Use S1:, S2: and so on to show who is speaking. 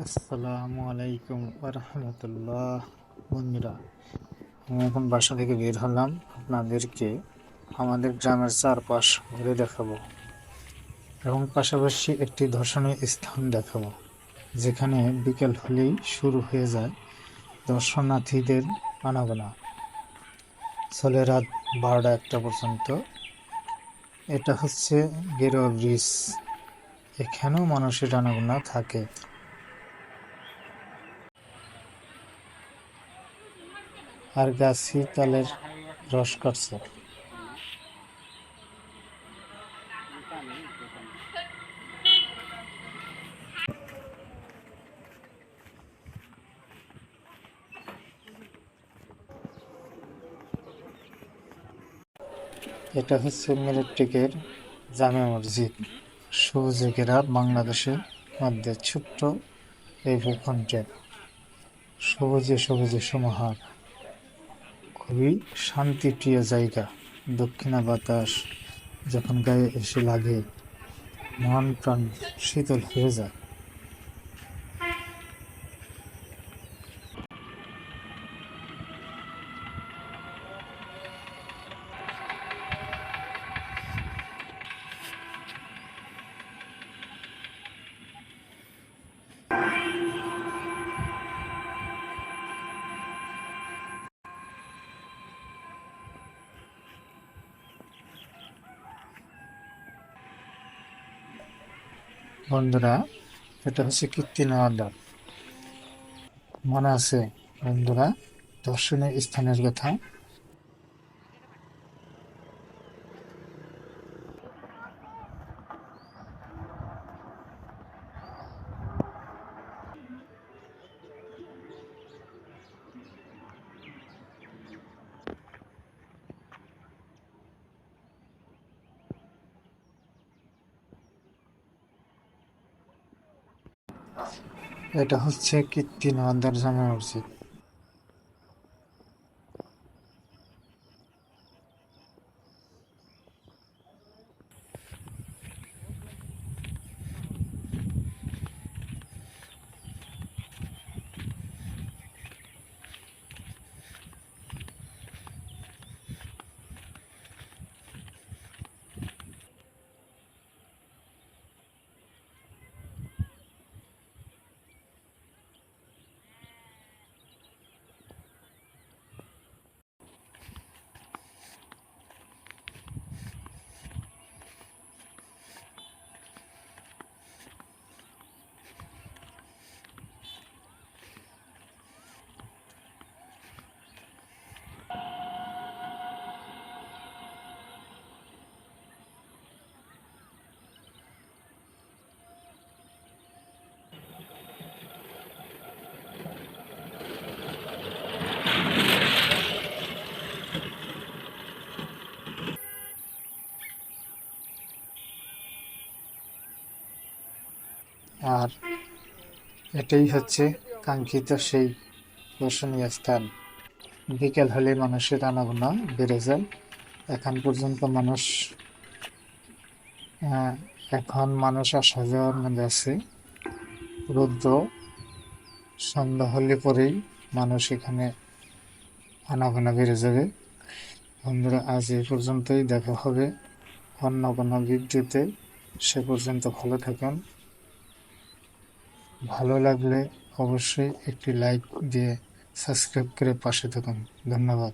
S1: আসসালামু আলাইকুম রাহমাতুল্লাহ। বন্ধুরা, আমি এখন বাসা থেকে বের হলাম আপনাদেরকে আমাদের গ্রামের চারপাশ ঘুরে দেখাবো এবং পাশাপাশি একটি দর্শনীয় স্থান দেখাবো, যেখানে বিকেল হলেই শুরু হয়ে যায় দর্শনার্থীদের আনাগোনা, চলে রাত 12টা-1টা পর্যন্ত। এটা হচ্ছে গেরুয়া ব্রিজ। এখানেও মানুষের আনাগোনা থাকে। আর গাছি তালের রস কাটছে। এটা হচ্ছে মিরটেকের জামে মসজিদ। সবুজে ঘেরা বাংলাদেশের মধ্যে ছোট্ট এই ভূখণ্ডে সবুজে সবুজে সমাহার, খুবই শান্তিপ্রিয় জায়গা। দক্ষিণা বাতাস যখন গায়ে এসে লাগে, মন প্রাণ শীতল হয়ে যায়। বন্ধুরা, এটা হচ্ছে কীর্তিনওয়াদা। মনে আছে বন্ধুরা দর্শনীয় স্থানের কথা? এটা হচ্ছে কীর্তিনওয়াদার জামে মসজিদ। আর এটাই হচ্ছে কাঙ্ক্ষিত সেই দর্শনীয় স্থান। বিকেল হলে মানুষের আনাগোনা বেড়ে যায়। এখন পর্যন্ত আহ, এখন মানুষ আসা যাওয়ার মধ্যে আছে। রৌদ্র সন্ধ্যা হলে পরেই মানুষ এখানে আনাগোনা বেড়ে যাবে। বন্ধুরা, আজ এই পর্যন্তই। দেখা হবে অন্য কোনো ভিডিওতে। সে পর্যন্ত ভালো থাকুন। ভালো লাগলে অবশ্যই একটি লাইক দিয়ে সাবস্ক্রাইব করে পাশে থাকুন। ধন্যবাদ।